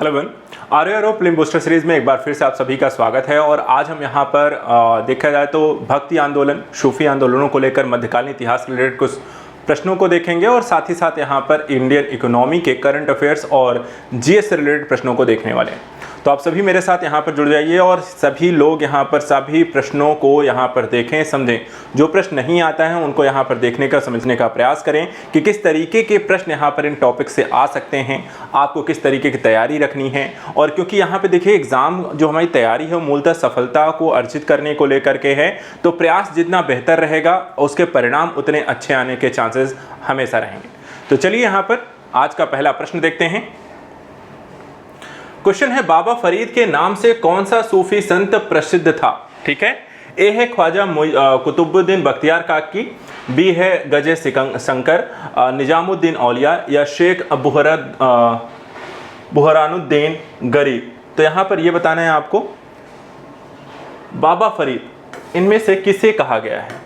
Hello one R film booster series में एक बार फिर से आप सभी का स्वागत है। और आज हम यहाँ पर देखा जाए तो भक्ति आंदोलन, सूफी आंदोलनों को लेकर मध्यकालीन इतिहास के रिलेटेड कुछ प्रश्नों को देखेंगे और साथ ही साथ यहाँ पर इंडियन इकोनॉमी के करंट अफेयर्स और जीएस से रिलेटेड प्रश्नों को देखने वाले हैं। तो आप सभी मेरे साथ यहाँ पर जुड़ जाइए और सभी लोग यहाँ पर सभी प्रश्नों को यहाँ पर देखें, समझें। जो प्रश्न नहीं आता है उनको यहाँ पर देखने का, समझने का प्रयास करें कि किस तरीके के प्रश्न यहाँ पर इन टॉपिक से आ सकते हैं, आपको किस तरीके की तैयारी रखनी है। और क्योंकि यहाँ पे देखिए एग्ज़ाम जो हमारी तैयारी है वो मूलतः सफलता को अर्जित करने को लेकर के है, तो प्रयास जितना बेहतर रहेगा उसके परिणाम उतने अच्छे आने के चांसेस हमेशा रहेंगे। तो चलिए यहाँ पर आज का पहला प्रश्न देखते हैं। क्वेश्चन है, बाबा फरीद के नाम से कौन सा सूफी संत प्रसिद्ध था? ठीक है, ए है ख्वाजा कुतुबुद्दीन बख्तियार काकी, बी है गजे शंकर, निजामुद्दीन औलिया या शेख बुहरानुद्दीन गरीब। तो यहां पर यह बताना है आपको बाबा फरीद इनमें से किसे कहा गया है।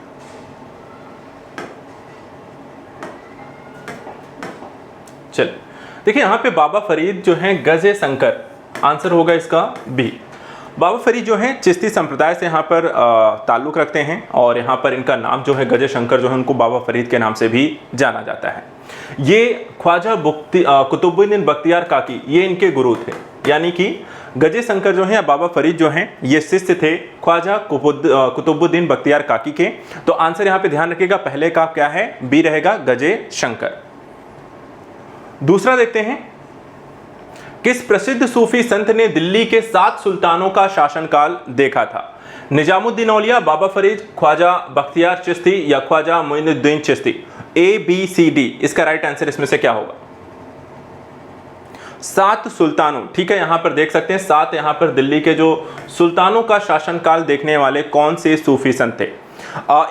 चल देखिए यहां पे बाबा फरीद जो हैं गजे शंकर, आंसर होगा इसका बी। बाबा फरीद जो हैं चिश्ती संप्रदाय से यहाँ पर ताल्लुक़ रखते हैं और यहाँ पर इनका नाम जो है गजे शंकर जो है उनको बाबा फरीद के नाम से भी जाना जाता है। ये ख्वाजा कुतुबुद्दीन बख्तियार काकी ये इनके गुरु थे, यानी कि गजे शंकर जो हैं बाबा फरीद जो हैं ये शिष्य थे ख्वाजा कुतुबुद्दीन बख्तियार काकी के। तो आंसर यहाँ पे ध्यान रखिएगा, पहले का क्या है, बी रहेगा गजे शंकर। दूसरा देखते हैं, किस प्रसिद्ध सूफी संत ने दिल्ली के 7 सुल्तानों का शासनकाल देखा था? निजामुद्दीन औलिया, बाबा फरीद, ख्वाजा बख्तियार चिश्ती या Khwaja Moinuddin Chishti. A B C D, इसका राइट आंसर इसमें से क्या होगा? 7 सुल्तानों, ठीक है, यहां पर देख सकते हैं 7 यहां पर दिल्ली के जो सुल्तानों का शासनकाल देखने वाले कौन से सूफी संत थे।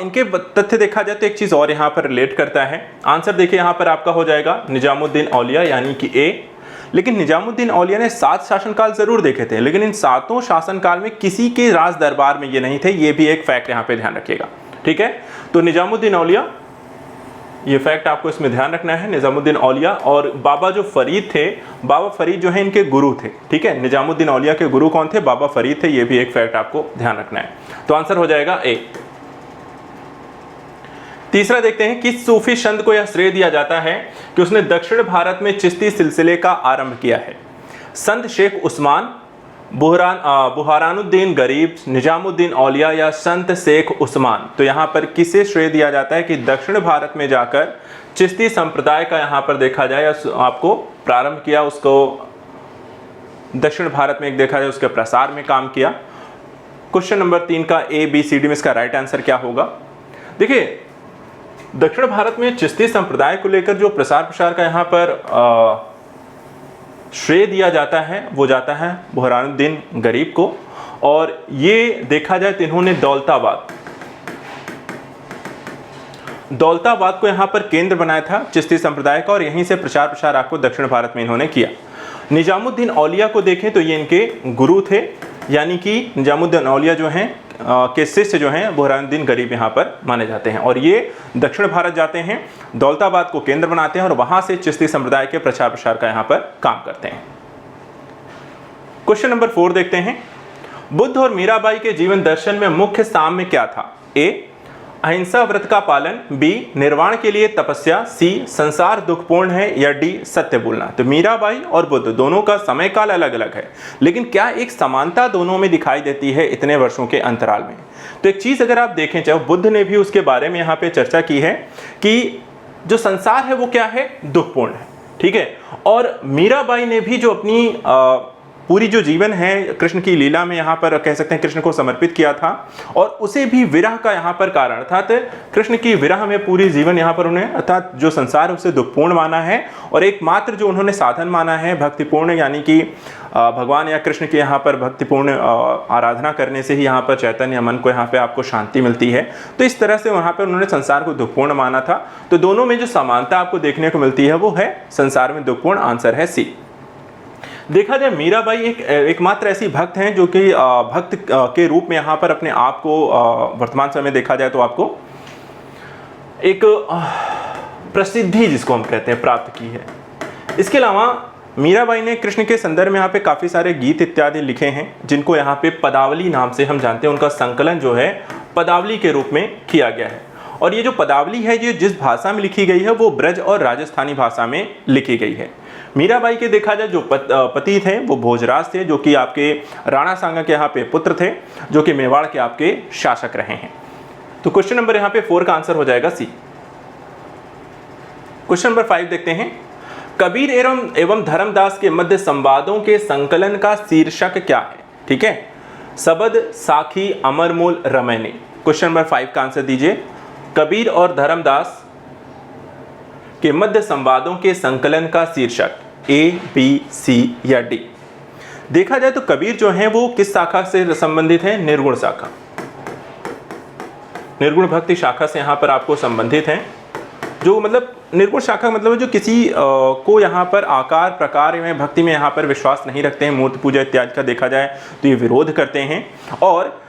इनके तथ्य देखा जाए तो एक चीज और यहां पर रिलेट करता है। आंसर देखिए यहां पर आपका हो जाएगा निजामुद्दीन औलिया यानी कि ए। लेकिन निजामुद्दीन औलिया ने 7 शासनकाल जरूर देखे थे, लेकिन इन 7 शासनकाल में किसी के राज दरबार में ये नहीं थे। ये भी एक फैक्ट यहां पे ध्यान रखिएगा, ठीक है। तो निजामुद्दीन औलिया, ये फैक्ट आपको इसमें ध्यान रखना है, निजामुद्दीन औलिया। और बाबा जो फरीद थे, बाबा फरीद जो है इनके गुरु थे, ठीक है। निजामुद्दीन औलिया के गुरु कौन थे? बाबा फरीद थे। ये भी एक फैक्ट आपको ध्यान रखना है। तो आंसर हो जाएगा ए। तीसरा देखते हैं, किस सूफी संत को यह श्रेय दिया जाता है कि उसने दक्षिण भारत में चिश्ती सिलसिले का आरंभ किया है? संत शेख उस्मान, बुहरानुद्दीन गरीब, निजामुद्दीन औलिया या संत शेख उस्मान। तो यहाँ पर किसे श्रेय दिया जाता है कि दक्षिण भारत में जाकर चिश्ती संप्रदाय का यहाँ पर देखा जाए आपको प्रारंभ किया, उसको दक्षिण भारत में एक देखा जाए उसके प्रसार में काम किया। क्वेश्चन नंबर 3 का ए बी सी डी में इसका राइट आंसर क्या होगा? देखिए दक्षिण भारत में चिश्ती संप्रदाय को लेकर जो प्रसार का यहाँ पर श्रेय दिया जाता है वो जाता है बुहरानुद्दीन गरीब को। और ये देखा जाए तो इन्होंने दौलताबाद को यहाँ पर केंद्र बनाया था चिश्ती संप्रदाय का और यहीं से प्रसार आपको दक्षिण भारत में इन्होंने किया। निजामुद्दीन औलिया को देखें तो ये इनके गुरु थे, यानी कि निजामुद्दीन औलिया जो हैं के शिष्य जो हैं बुहरानुद्दीन गरीब यहाँ पर माने जाते हैं। और ये दक्षिण भारत जाते हैं, दौलताबाद को केंद्र बनाते हैं और वहां से चिश्ती संप्रदाय के प्रसार का यहाँ पर काम करते हैं। क्वेश्चन नंबर 4 देखते हैं, बुद्ध और मीराबाई के जीवन दर्शन में मुख्य साम्य क्या था? ए अहिंसा व्रत का पालन, बी निर्वाण के लिए तपस्या, सी संसार दुखपूर्ण है या डी सत्य बोलना। तो मीराबाई और बुद्ध दोनों का समय काल अलग अलग है, लेकिन क्या एक समानता दोनों में दिखाई देती है इतने वर्षों के अंतराल में? तो एक चीज अगर आप देखें, चाहे बुद्ध ने भी उसके बारे में यहाँ पे चर्चा की है कि जो संसार है वो क्या है, दुखपूर्ण है, ठीक है। और मीराबाई ने भी जो अपनी पूरी जो जीवन है कृष्ण की लीला में यहाँ पर कह सकते हैं कृष्ण को समर्पित किया था और उसे भी विरह का यहाँ पर कारण, अर्थात कृष्ण की विरह में पूरी जीवन यहाँ पर उन्हें, अर्थात जो संसार उसे दुखपूर्ण माना है और एकमात्र जो उन्होंने साधन माना है भक्तिपूर्ण, यानी कि भगवान या कृष्ण के यहाँ पर भक्तिपूर्ण आराधना करने से ही यहाँ पर चैतन्य मन को यहाँ पे आपको शांति मिलती है। तो इस तरह से वहाँ पर उन्होंने संसार को दुखपूर्ण माना था। तो दोनों में जो समानता आपको देखने को मिलती है वो है संसार में दुखपूर्ण, आंसर है सी। देखा जाए मीराबाई एकमात्र ऐसी भक्त हैं जो कि भक्त के रूप में यहाँ पर अपने आप को वर्तमान समय में देखा जाए तो आपको एक प्रसिद्धि जिसको हम कहते हैं प्राप्त की है। इसके अलावा मीराबाई ने कृष्ण के संदर्भ में यहाँ पे काफ़ी सारे गीत इत्यादि लिखे हैं, जिनको यहाँ पे पदावली नाम से हम जानते हैं। उनका संकलन जो है पदावली के रूप में किया गया है। और ये जो पदावली है, ये जिस भाषा में लिखी गई है वो ब्रज और राजस्थानी भाषा में लिखी गई है। मीराबाई के देखा जाए जो पति थे वो भोजराज थे, जो कि आपके राणा सांगा के यहाँ पे पुत्र थे, जो कि मेवाड़ के आपके शासक रहे हैं। तो क्वेश्चन नंबर यहाँ पे 4 का आंसर हो जाएगा सी। क्वेश्चन नंबर 5 देखते हैं। कबीर एवं धर्मदास के मध्य संवादों के संकलन का शीर्षक क्या है? ठीक है, सबद, साखी, अमरमूल, रमैनी। क्वेश्चन नंबर 5 का आंसर दीजिए। कबीर और धर्मदास के मध्य संवादों के संकलन का शीर्षक A, B, C या D। देखा जाए तो कबीर जो है वो किस शाखा से संबंधित है? निर्गुण शाखा, निर्गुण भक्ति शाखा से यहाँ पर आपको संबंधित है। जो मतलब निर्गुण शाखा मतलब जो किसी को यहाँ पर आकार प्रकार में भक्ति में यहाँ पर विश्वास नहीं रखते हैं, मूर्ति पूजा इत्यादि का देखा जाए तो ये विरोध करते हैं। और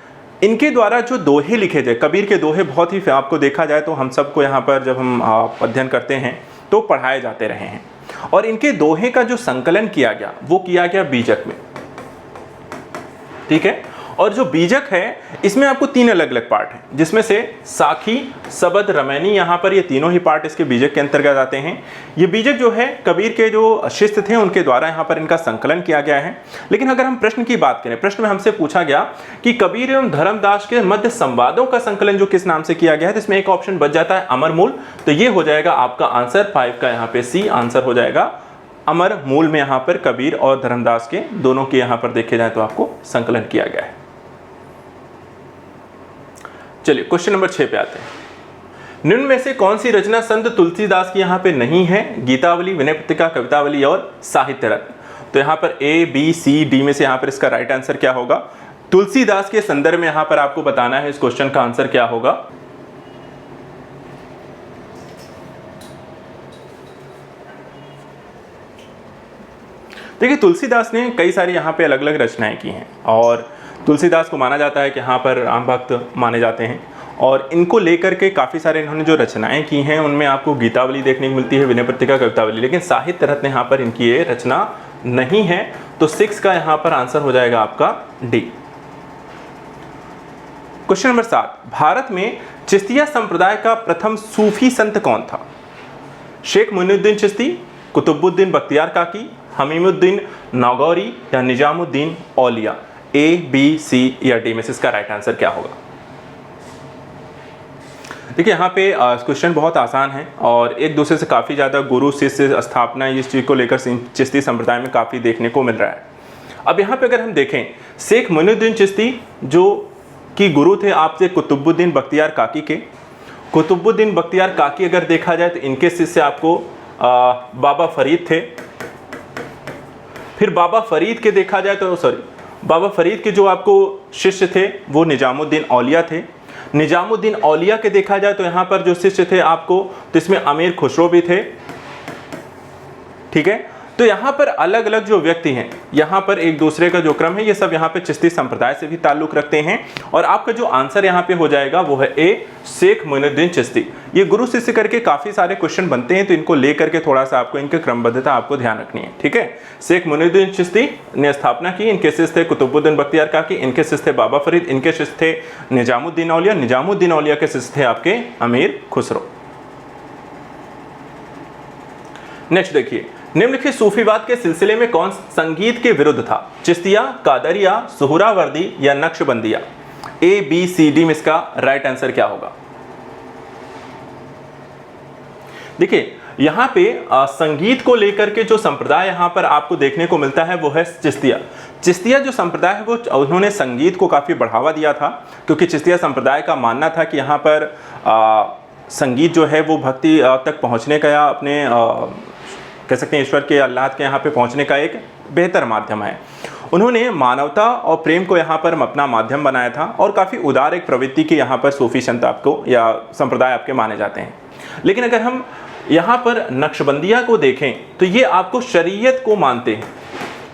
इनके द्वारा जो दोहे लिखे जाए, कबीर के दोहे बहुत ही आपको देखा जाए तो हम सबको यहाँ पर जब हम अध्ययन करते हैं तो पढ़ाए जाते रहे हैं। और इनके दोहे का जो संकलन किया गया वो किया गया बीजक में। ठीक है, और जो बीजक है इसमें आपको 3 अलग अलग पार्ट हैं, जिसमें से साखी, सबद, रमैनी, यहाँ पर ये तीनों ही पार्ट इसके बीजक के अंतर्गत आते हैं। ये बीजक जो है कबीर के जो शिष्य थे उनके द्वारा यहाँ पर इनका संकलन किया गया है। लेकिन अगर हम प्रश्न की बात करें, प्रश्न में हमसे पूछा गया कि कबीर एवं धर्मदास के मध्य संवादों का संकलन जो किस नाम से किया गया है, तो इसमें एक ऑप्शन बच जाता है अमरमूल। तो ये हो जाएगा आपका आंसर 5 का यहाँ पे सी आंसर हो जाएगा। अमर मूल में यहाँ पर कबीर और धर्मदास के दोनों के यहाँ पर देखे जाए तो आपको संकलन किया गया है। चलिए क्वेश्चन नंबर 6 पे आते हैं। निम्न में से कौन सी रचना संत तुलसीदास की यहाँ पे नहीं है? गीतावली, विनय पत्रिका, कवितावली और साहित्य रत्न। तो यहाँ पर A, B, C, D में से यहाँ पर इसका राइट आंसर क्या होगा? तुलसीदास के संदर्भ में यहाँ पर आपको बताना है इस क्वेश्चन का आंसर क्या होगा। देखिए तुलसीदास ने कई सारी यहाँ पे अलग अलग रचनाएं की हैं और तुलसीदास को माना जाता है कि यहाँ पर राम भक्त माने जाते हैं। और इनको लेकर के काफ़ी सारे इन्होंने जो रचनाएं की हैं उनमें आपको गीतावली देखने को मिलती है, विनय पत्रिका, कवितावली। लेकिन साहित्य रत्न यहाँ पर इनकी ये रचना नहीं है। तो 6 का यहाँ पर आंसर हो जाएगा आपका डी। Question number 7। भारत में चिश्तिया संप्रदाय का प्रथम सूफी संत कौन था? शेख मोइनुद्दीन चिश्ती, कुतुबुद्दीन बख्तियार काकी, हमीमुद्दीन नागौरी या निजामुद्दीन औलिया। A, B, C या D में से इसका राइट आंसर क्या होगा? देखिए यहाँ पे क्वेश्चन बहुत आसान है और एक दूसरे से काफ़ी ज़्यादा गुरु शिष्य स्थापना इस चीज़ को लेकर चिश्ती संप्रदाय में काफ़ी देखने को मिल रहा है। अब यहाँ पे अगर हम देखें, शेख मोइनुद्दीन चिश्ती जो कि गुरु थे आपसे कुतुबुद्दीन बख्तियार काकी के। कुतुबुद्दीन बख्तियार काकी अगर देखा जाए तो इनके शिष्य आपको बाबा फरीद थे। फिर बाबा फरीद के देखा जाए तो बाबा फरीद के जो आपको शिष्य थे वो निजामुद्दीन औलिया थे। निजामुद्दीन औलिया के देखा जाए तो यहाँ पर जो शिष्य थे आपको, तो इसमें अमीर खुसरो भी थे। ठीक है, तो यहाँ पर अलग अलग जो व्यक्ति हैं, यहाँ पर एक दूसरे का जो क्रम है ये सब यहाँ पे चिश्ती संप्रदाय से भी ताल्लुक रखते हैं। और आपका जो आंसर यहाँ पे हो जाएगा वो है ए, शेख मोइनुद्दीन चिश्ती। ये गुरु शिष्य करके काफ़ी सारे क्वेश्चन बनते हैं, तो इनको लेकर के थोड़ा सा आपको इनकी क्रमबद्धता आपको ध्यान रखनी है। ठीक है, शेख मोइनुद्दीन चिश्ती ने स्थापना की, इनके शिष्य थे कुतुबुद्दीन बख्तियार काकी, इनके शिष्य थे बाबा फरीद, इनके शिष्य थे निजामुद्दीन औलिया, निजामुद्दीन औलिया के शिष्य थे आपके अमीर खुसरो। नेक्स्ट देखिए, निम्नलिखित सूफीवाद के सिलसिले में कौन संगीत के विरुद्ध था? चिश्तिया, कादरिया, सुहरावर्दी या Naqshbandiya. A, B, C, D में इसका राइट आंसर क्या होगा? देखिए यहाँ पे संगीत को लेकर के जो संप्रदाय यहाँ पर आपको देखने को मिलता है वो है चिश्तिया। चिश्तिया जो संप्रदाय है वो उन्होंने संगीत को काफ़ी बढ़ावा दिया था, क्योंकि चिश्तिया संप्रदाय का मानना था कि यहाँ पर संगीत जो है वो भक्ति तक पहुँचने का या अपने कह सकते हैं ईश्वर के अल्लाह के यहाँ पे पहुँचने का एक बेहतर माध्यम है। उन्होंने मानवता और प्रेम को यहाँ पर अपना माध्यम बनाया था और काफ़ी उदार एक प्रवृत्ति के यहाँ पर सूफी संत आपको या संप्रदाय आपके माने जाते हैं। लेकिन अगर हम यहाँ पर नक्शबंदिया को देखें तो ये आपको शरीयत को मानते हैं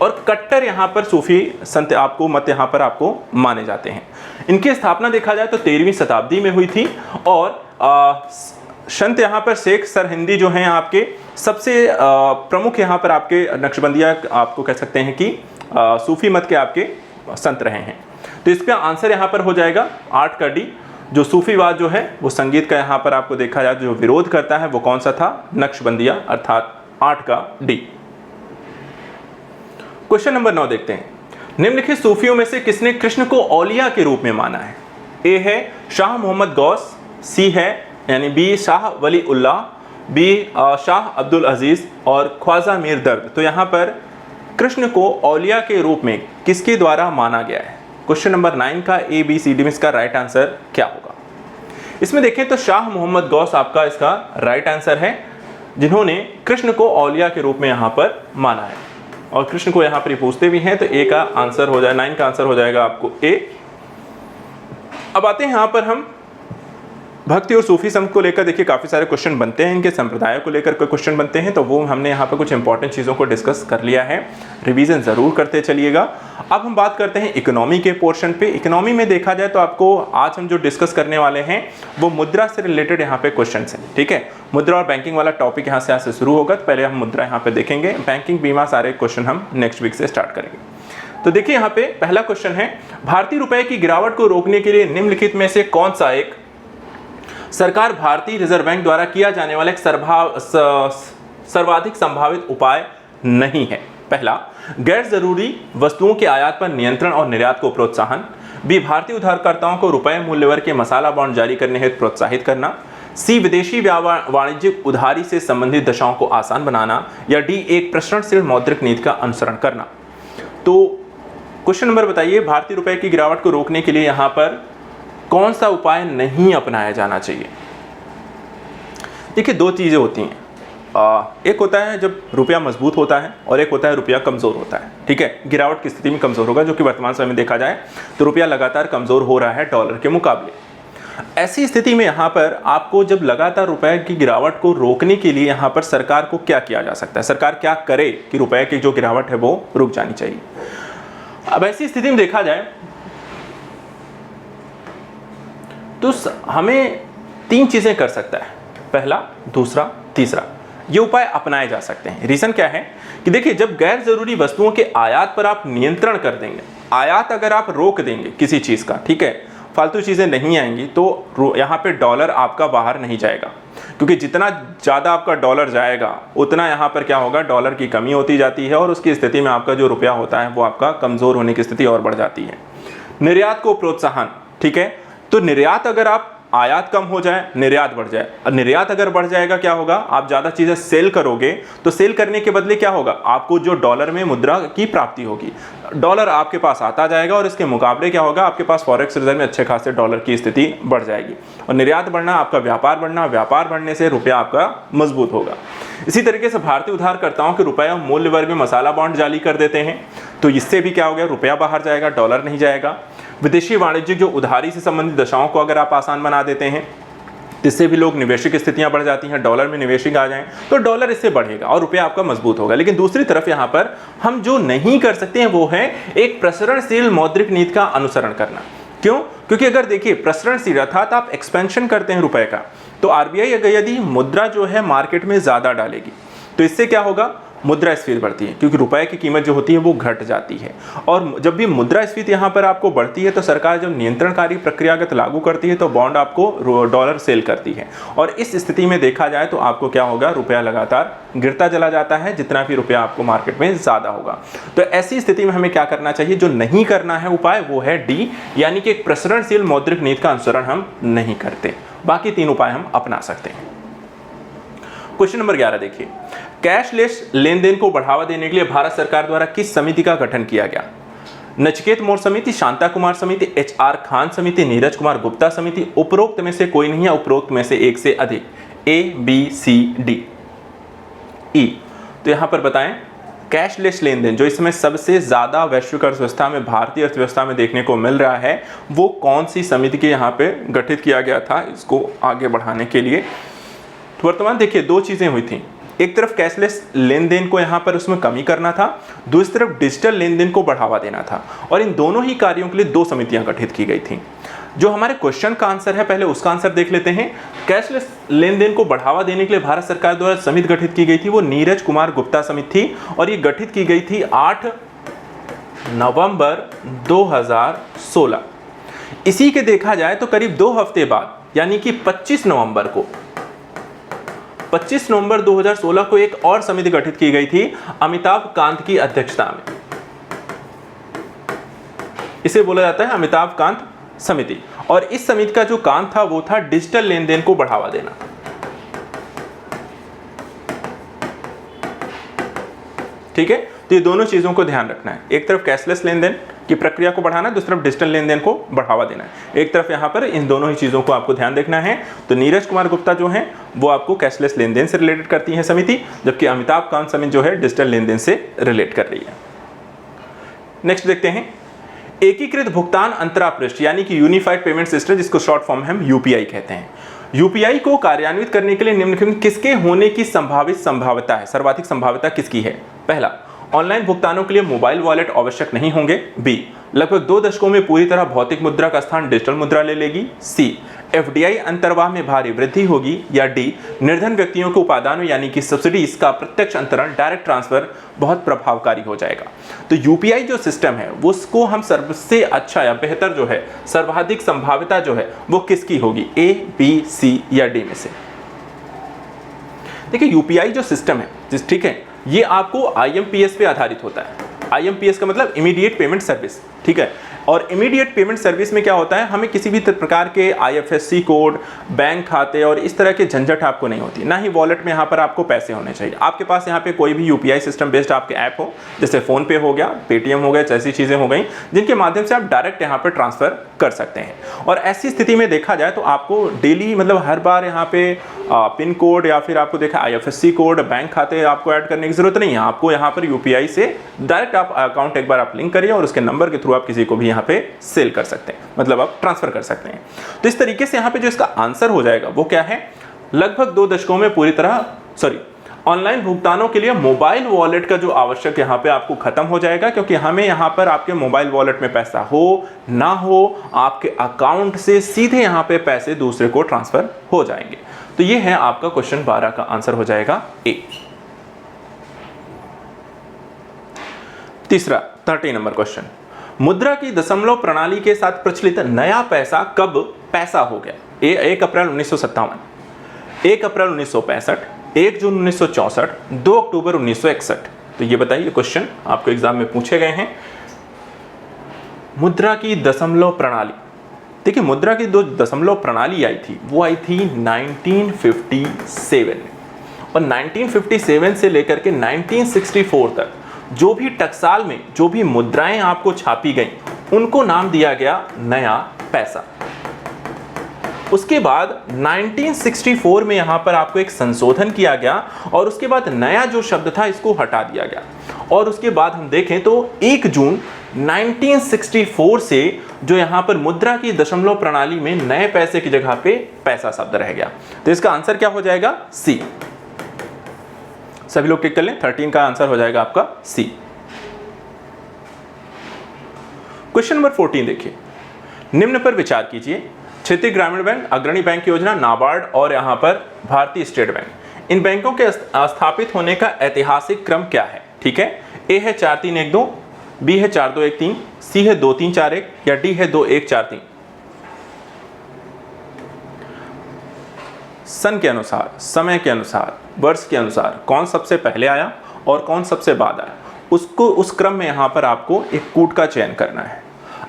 और कट्टर यहाँ पर सूफी संत आपको मत यहाँ पर आपको माने जाते हैं। इनकी स्थापना देखा जाए तो 13वीं शताब्दी में हुई थी और संत यहाँ पर शेख सरहिंदी जो हैं आपके सबसे प्रमुख यहाँ पर आपके नक्शबंदिया आपको कह सकते हैं कि सूफी मत के आपके संत रहे हैं। तो इसका आंसर यहाँ पर हो जाएगा 8 का डी। जो सूफीवाद जो है वो संगीत का यहाँ पर आपको देखा जाए जो विरोध करता है वो कौन सा था, नक्शबंदिया, अर्थात 8 का डी। क्वेश्चन नंबर 9 देखते हैं। निम्नलिखित सूफियों में से किसने कृष्ण को औलिया के रूप में माना है? ए है शाह मोहम्मद गौस, सी है यानी बी शाह वली उल्लाह, बी शाह अब्दुल अजीज और ख्वाजा मीर दर्द। तो यहाँ पर कृष्ण को औलिया के रूप में किसके द्वारा माना गया है? क्वेश्चन नंबर 9 का ए बी सी डी में इसका राइट आंसर क्या होगा? इसमें देखें तो शाह मोहम्मद गौस आपका इसका राइट आंसर है, जिन्होंने कृष्ण को औलिया के रूप में यहाँ पर माना है। और कृष्ण को यहाँ पर पूछते भी हैं तो ए का आंसर हो जाए, 9 का आंसर हो जाएगा आपको ए। अब आते हैं यहाँ पर हम भक्ति और सूफी संघ को लेकर। देखिए काफ़ी सारे क्वेश्चन बनते हैं, इनके संप्रदायों को लेकर कोई क्वेश्चन बनते हैं, तो वो हमने यहाँ पर कुछ इंपॉर्टेंट चीज़ों को डिस्कस कर लिया है। रिवीजन ज़रूर करते चलिएगा। अब हम बात करते हैं इकोनॉमी के पोर्शन पे। इकोनॉमी में देखा जाए तो आपको आज हम जो डिस्कस करने वाले हैं वो मुद्रा से रिलेटेड यहाँ पे क्वेश्चन हैं, ठीक है। मुद्रा और बैंकिंग वाला टॉपिक यहाँ से शुरू होगा, तो पहले हम मुद्रा यहाँ पे देखेंगे, बैंकिंग बीमा सारे क्वेश्चन हम नेक्स्ट वीक से स्टार्ट करेंगे। तो देखिए यहाँ पे पहला क्वेश्चन है, भारतीय रुपए की गिरावट को रोकने के लिए निम्नलिखित में से कौन सा एक सरकार भारतीय रिजर्व बैंक द्वारा किया जाने वाला एक सर्वाधिक संभावित उपाय नहीं है? पहला, गैर जरूरी वस्तुओं के आयात पर नियंत्रण और निर्यात को प्रोत्साहन, बी भारतीय उधारकर्ताओं को रुपए मूल्यवर्ग के मसाला बॉन्ड जारी करने हेतु प्रोत्साहित करना, सी विदेशी वाणिज्यिक उधारी से संबंधित दशाओं को आसान बनाना, या डी एक प्रसरणशील मौद्रिक नीति का अनुसरण करना। तो क्वेश्चन नंबर बताइए, भारतीय रुपए की गिरावट को रोकने के लिए यहाँ पर कौन सा उपाय नहीं अपनाया जाना चाहिए? देखिए दो चीज़ें होती हैं, एक होता है जब रुपया मजबूत होता है और एक होता है रुपया कमज़ोर होता है, ठीक है। गिरावट की स्थिति में कमज़ोर होगा, जो कि वर्तमान समय में देखा जाए तो रुपया लगातार कमज़ोर हो रहा है डॉलर के मुकाबले। ऐसी स्थिति में यहाँ पर आपको जब लगातार रुपए की गिरावट को रोकने के लिए यहाँ पर सरकार को क्या किया जा सकता है, सरकार क्या करे कि रुपए की जो गिरावट है वो रुक जानी चाहिए? अब ऐसी स्थिति में देखा जाए तो हमें 3 चीज़ें कर सकता है, पहला, दूसरा, तीसरा, ये उपाय अपनाए जा सकते हैं। रीज़न क्या है कि देखिए जब गैर जरूरी वस्तुओं के आयात पर आप नियंत्रण कर देंगे, आयात अगर आप रोक देंगे किसी चीज़ का, ठीक है, फालतू चीज़ें नहीं आएंगी, तो यहाँ पे डॉलर आपका बाहर नहीं जाएगा, क्योंकि जितना ज़्यादा आपका डॉलर जाएगा उतना यहाँ पर क्या होगा, डॉलर की कमी होती जाती है और उसकी स्थिति में आपका जो रुपया होता है वो आपका कमज़ोर होने की स्थिति और बढ़ जाती है। निर्यात को प्रोत्साहन, ठीक है, तो निर्यात अगर आप आयात कम हो जाए, निर्यात बढ़ जाए, और निर्यात अगर बढ़ जाएगा क्या होगा, आप ज़्यादा चीज़ें सेल करोगे, तो सेल करने के बदले क्या होगा, आपको जो डॉलर में मुद्रा की प्राप्ति होगी, डॉलर आपके पास आता जाएगा और इसके मुकाबले क्या होगा, आपके पास फॉरेक्स रिजर्व में अच्छे खासे डॉलर की स्थिति बढ़ जाएगी। और निर्यात बढ़ना, आपका व्यापार बढ़ना, व्यापार बढ़ने से रुपया आपका मजबूत होगा। इसी तरीके से भारतीय उधारकर्ताओं के रुपये मूल्य वर्ग में मसाला बॉन्ड जारी कर देते हैं, तो इससे भी क्या हो गया, रुपया बाहर जाएगा, डॉलर नहीं जाएगा। विदेशी वाणिज्यिक जो उधारी से संबंधित दशाओं को अगर आप आसान बना देते हैं, इससे भी लोग निवेशिक स्थितियां बढ़ जाती हैं, डॉलर में निवेशिक आ जाएं, तो डॉलर इससे बढ़ेगा और रुपया आपका मजबूत होगा। लेकिन दूसरी तरफ यहाँ पर हम जो नहीं कर सकते हैं वो है एक प्रसरणशील मौद्रिक नीति का अनुसरण करना। क्यों? क्योंकि अगर देखिए प्रसरणशील अर्थात आप एक्सपेंशन करते हैं रुपए का, तो आरबीआई अगर यदि मुद्रा जो है मार्केट में ज़्यादा डालेगी तो इससे क्या होगा, मुद्रास्फीति बढ़ती है, क्योंकि रुपए की कीमत जो होती है वो घट जाती है। और जब भी मुद्रास्फीति यहाँ पर आपको बढ़ती है तो सरकार जब नियंत्रणकारी प्रक्रियागत लागू करती है तो बॉन्ड आपको डॉलर सेल करती है, और इस स्थिति में देखा जाए तो आपको क्या होगा, रुपया लगातार गिरता चला जाता है, जितना भी रुपया आपको मार्केट में ज़्यादा होगा। तो ऐसी स्थिति में हमें क्या करना चाहिए, जो नहीं करना है उपाय वो है डी, यानी कि एक प्रसरणशील मौद्रिक नीति का अनुसरण हम नहीं करते, बाकी 3 उपाय हम अपना सकते हैं। क्वेश्चन नंबर 11 देखिए, कैशलेस लेन देन को बढ़ावा देने के लिए भारत सरकार द्वारा किस समिति का गठन किया गया? नचिकेत मोर समिति, शांता कुमार समिति, HR खान समिति, नीरज कुमार गुप्ता समिति, उपरोक्त में से कोई नहीं है, उपरोक्त में से एक से अधिक, A, B, C, D, E। तो यहां पर बताएं, कैशलेस लेन देन जो इसमें सबसे ज्यादा वैश्विक अर्थव्यवस्था में, भारतीय अर्थव्यवस्था में देखने को मिल रहा है, वो कौन सी समिति के यहाँ पे गठित किया गया था इसको आगे बढ़ाने के लिए? वर्तमान देखिए 2 चीजें हुई थी, एक तरफ कैशलेस लेन देन को यहाँ पर उसमें कमी करना था, दूसरी तरफ डिजिटल लेन देन को बढ़ावा देना था, और इन दोनों ही कार्यों के लिए 2 समितियां गठित की गई थी। जो हमारे क्वेश्चन का आंसर है पहले उसका आंसर देख लेते हैं। कैशलेस लेन देन को बढ़ावा देने के लिए भारत सरकार द्वारा समिति गठित की गई थी, वो नीरज कुमार गुप्ता समिति थी और ये गठित की गई थी 8 नवंबर 2016। इसी के देखा जाए तो करीब 2 हफ्ते बाद यानी कि 25 नवंबर 2016 को एक और समिति गठित की गई थी अमिताभ कांत की अध्यक्षता में। इसे बोला जाता है अमिताभ कांत समिति, और इस समिति का जो काम था वो था डिजिटल लेन देन को बढ़ावा देना। ठीक है, तो ये दोनों चीजों को ध्यान रखना है, एक तरफ कैशलेस लेन देन की प्रक्रिया को बढ़ाना, दूसरी तरफ डिजिटल लेन देन को बढ़ावा देना है। एक तरफ यहाँ पर इन दोनों ही चीजों को आपको ध्यान देखना है। तो नीरज कुमार गुप्ता जो है वो आपको कैशलेस लेन देन से रिलेटेड करती है समिति, जबकि अमिताभ कांत समिति जो है डिजिटल लेन देन से रिलेट कर रही है। नेक्स्ट देखते हैं, एकीकृत भुगतान अंतरापृष्ठ यानी कि यूनिफाइड पेमेंट सिस्टम, जिसको शॉर्ट फॉर्म हम यूपीआई कहते हैं। यूपीआई को कार्यान्वित करने के लिए निम्नलिखित किसके होने की संभाविता है, सर्वाधिक संभाविता किसकी है? पहला, ऑनलाइन भुगतानों के लिए मोबाइल वॉलेट आवश्यक नहीं होंगे। बी, लगभग 2 दशकों में पूरी तरह भौतिक मुद्रा का स्थान डिजिटल मुद्रा ले लेगी। सी, एफडीआई अंतर्वाह में भारी वृद्धि होगी। या डी, निर्धन व्यक्तियों को उपादानों यानी कि सब्सिडीज का प्रत्यक्ष अंतरण डायरेक्ट ट्रांसफर बहुत प्रभावकारी हो जाएगा। तो यूपीआई जो सिस्टम है उसको हम सबसे अच्छा या बेहतर जो है सर्वाधिक संभाविता जो है वो किसकी होगी? ए, बी, सी या डी में से? देखिए यूपीआई जो सिस्टम है ठीक है, ये आपको आईएमपीएस पे आधारित होता है। आईएमपीएस का मतलब इमीडिएट पेमेंट सर्विस, ठीक है। और इमीडिएट पेमेंट सर्विस में क्या होता है, हमें किसी भी प्रकार के आईएफएससी कोड, बैंक खाते और इस तरह के झंझट आपको नहीं होती, ना ही वॉलेट में यहाँ पर आपको पैसे होने चाहिए। आपके पास यहाँ पे कोई भी यूपीआई सिस्टम बेस्ड आपके ऐप हो, जैसे फोन पे हो गया, पेटीएम हो गया, ऐसी चीज़ें हो गई जिनके माध्यम से आप डायरेक्ट यहाँ पर ट्रांसफर कर सकते हैं। और ऐसी स्थिति में देखा जाए तो आपको डेली मतलब हर बार यहाँ पे पिन कोड या फिर आपको देखा आईएफएससी कोड, बैंक खाते आपको ऐड करने की जरूरत नहीं है। आपको यहाँ पर यूपीआई से डायरेक्ट आप अकाउंट एक बार आप लिंक करिए और उसके नंबर के थ्रू आप किसी को भी यहाँ पे सेल कर सकते हैं, मतलब आप ट्रांसफर कर सकते हैं। तो इस तरीके से यहाँ पे जो इसका आंसर हो जाएगा वो क्या है, लगभग 2 दशकों में पूरी तरह ऑनलाइन भुगतानों के लिए मोबाइल वॉलेट का जो आवश्यक यहाँ पे आपको खत्म हो जाएगा, क्योंकि हमें यहाँ पर आपके मोबाइल वॉलेट में पैसा हो ना हो, आपके अकाउंट से सीधे यहाँ पे पैसे दूसरे को ट्रांसफर हो जाएंगे। तो ये है आपका क्वेश्चन 12 का आंसर हो जाएगा ए। तीसरा 30 नंबर क्वेश्चन, मुद्रा की दशमलव प्रणाली के साथ प्रचलित नया पैसा कब पैसा हो गया? ए 1 अप्रैल 1957, 1 अप्रैल 1965, 1 जून 1964, 2 अक्टूबर 1961। तो ये बताइए, क्वेश्चन आपको एग्जाम में पूछे गए हैं। मुद्रा की दशमलव प्रणाली, देखिए मुद्रा की 2 दशमलव प्रणाली आई थी, वो आई थी 1957 में, और 1957 से लेकर के 1964 तक जो भी टकसाल में जो भी मुद्राएं आपको छापी गई उनको नाम दिया गया नया पैसा। उसके बाद 1964 में यहां पर आपको एक संशोधन किया गया और उसके बाद नया जो शब्द था इसको हटा दिया गया, और उसके बाद हम देखें तो 1 जून 1964 से जो यहां पर मुद्रा की दशमलव प्रणाली में नए पैसे की जगह पे पैसा शब्द रह गया। तो इसका आंसर क्या हो जाएगा? सी। सभी लोग टिक कर लें, 13 का आंसर हो जाएगा आपका सी। क्वेश्चन नंबर 14 देखिए, निम्न पर विचार कीजिए। क्षेत्रीय ग्रामीण बैंक, अग्रणी बैंक योजना, नाबार्ड और यहां पर भारतीय स्टेट बैंक, इन बैंकों के स्थापित होने का ऐतिहासिक क्रम क्या है? ठीक है, ए है 4-3-1-2, बी है 4-2-1-3, सी है 2-3-4-1 या डी है 2-1-4-3। सन के अनुसार, समय के अनुसार, वर्ष के अनुसार कौन सबसे पहले आया और कौन सबसे बाद आया, उसको उस क्रम में यहाँ पर आपको एक कूट का चयन करना है।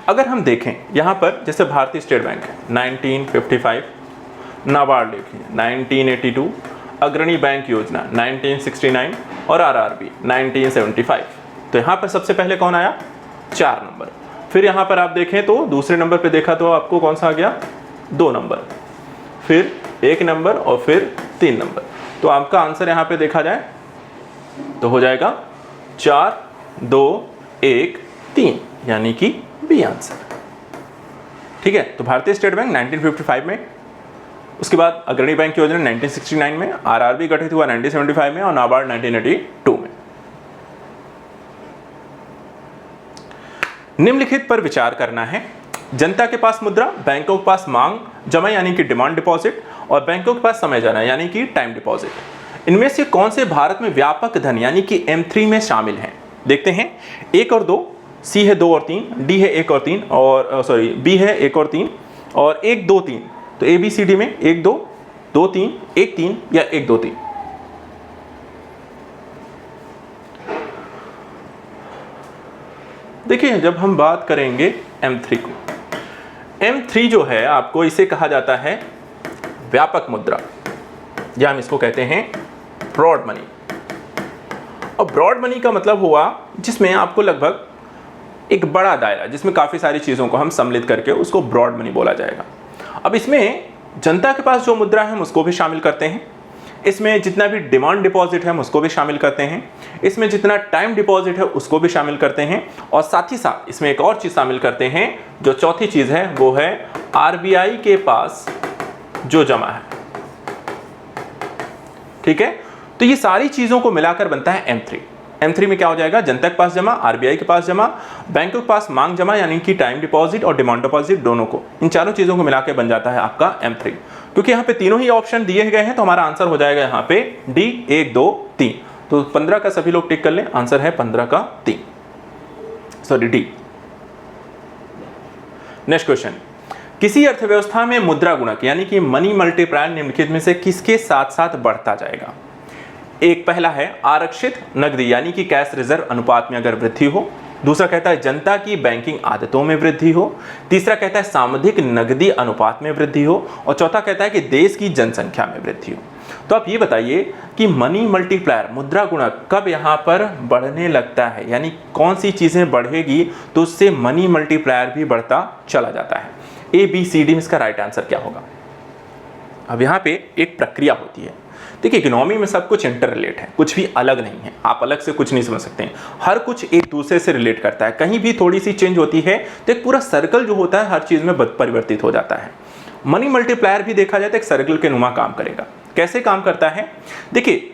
अगर हम देखें यहाँ पर जैसे भारतीय स्टेट बैंक है 1955, नाबार्ड देखिए 1982, अग्रणी बैंक योजना 1969 और आरआरबी 1975। तो यहाँ पर सबसे पहले कौन आया? 4 नंबर। फिर यहाँ पर आप देखें तो दूसरे नंबर पे देखा तो आपको कौन सा आ गया? 2 नंबर, फिर 1 नंबर और फिर 3 नंबर। तो आपका आंसर यहाँ पे देखा जाए तो हो जाएगा 4, 2, 1, 3 यानी कि बी आंसर। ठीक है, तो भारतीय स्टेट बैंक 1955 में, उसके बाद अग्रणी बैंक योजना 1969 में, आरआरबी गठित हुआ 1975 में और नाबार्ड 1982 में। निम्नलिखित पर विचार करना है। जनता के पास मुद्रा, बैंकों के पास मांग जमा यानी कि डिमांड डिपॉजिट, और बैंकों के पास समय जमा यानी कि टाइम डिपॉजिट। इनमें से कौन से भारत में व्यापक धन यानी कि M3 में शामिल हैं? देखते हैं, 1 और 2, सी है 2 और 3, डी है 1 और 3, और सॉरी बी है 1 और 3, और 1 2 3। तो ABCD में 1 2 2 3 1 3 या 1 2 3। देखिए, जब हम बात करेंगे M3 को, M3 जो है आपको इसे कहा जाता है व्यापक मुद्रा, या हम इसको कहते हैं ब्रॉड मनी। और ब्रॉड मनी का मतलब हुआ जिसमें आपको लगभग एक बड़ा दायरा, जिसमें काफ़ी सारी चीज़ों को हम सम्मिलित करके उसको ब्रॉड मनी बोला जाएगा। अब इसमें जनता के पास जो मुद्रा है हम उसको भी शामिल करते हैं, इसमें जितना भी डिमांड डिपॉजिट है हम उसको भी शामिल करते हैं, इसमें जितना टाइम डिपॉजिट है उसको भी शामिल करते हैं, और साथ ही साथ इसमें एक और चीज़ शामिल करते हैं, जो चौथी चीज़ है वो है RBI के पास जो जमा है। ठीक है, तो ये सारी चीज़ों को मिलाकर बनता है M3। M3 में क्या हो जाएगा? जनता के पास जमा, RBI के पास जमा, बैंकों के पास मांग जमा यानी कि टाइम डिपॉजिट और डिमांड डिपॉजिट दोनों को, इन चारों चीज़ों को मिलाकर बन जाता है आपका M3। क्योंकि यहाँ पे तीनों ही ऑप्शन दिए गए हैं तो हमारा आंसर हो जाएगा यहाँ पे डी 1 2 3। तो 15 का सभी लोग टिक कर लें, आंसर है 15 का 3, सॉरी डी। नेक्स्ट क्वेश्चन, किसी अर्थव्यवस्था में मुद्रा गुणक यानी कि मनी मल्टीप्लायर निम्नलिखित में से किसके साथ साथ बढ़ता जाएगा? एक पहला है आरक्षित नकदी यानी कि कैश रिजर्व अनुपात में अगर वृद्धि हो, दूसरा कहता है जनता की बैंकिंग आदतों में वृद्धि हो, तीसरा कहता है सामूहिक नकदी अनुपात में वृद्धि हो, और चौथा कहता है कि देश की जनसंख्या में वृद्धि हो। तो आप ये बताइए कि मनी मल्टीप्लायर मुद्रा गुणक कब यहाँ पर बढ़ने लगता है, यानी कौन सी चीज़ें बढ़ेगी तो उससे मनी मल्टीप्लायर भी बढ़ता चला जाता है। ABCD में इसका राइट आंसर क्या होगा? अब यहाँ पे एक प्रक्रिया होती है। देखिए, इकोनॉमी में सब कुछ इंटर रिलेट है, कुछ भी अलग नहीं है, आप अलग से कुछ नहीं समझ सकते हैं, हर कुछ एक दूसरे से रिलेट करता है। कहीं भी थोड़ी सी चेंज होती है तो एक पूरा सर्कल जो होता है हर चीज़ में परिवर्तित हो जाता है। मनी मल्टीप्लायर भी देखा जाए तो एक सर्कल के नुमा काम करेगा। कैसे काम करता है? देखिए,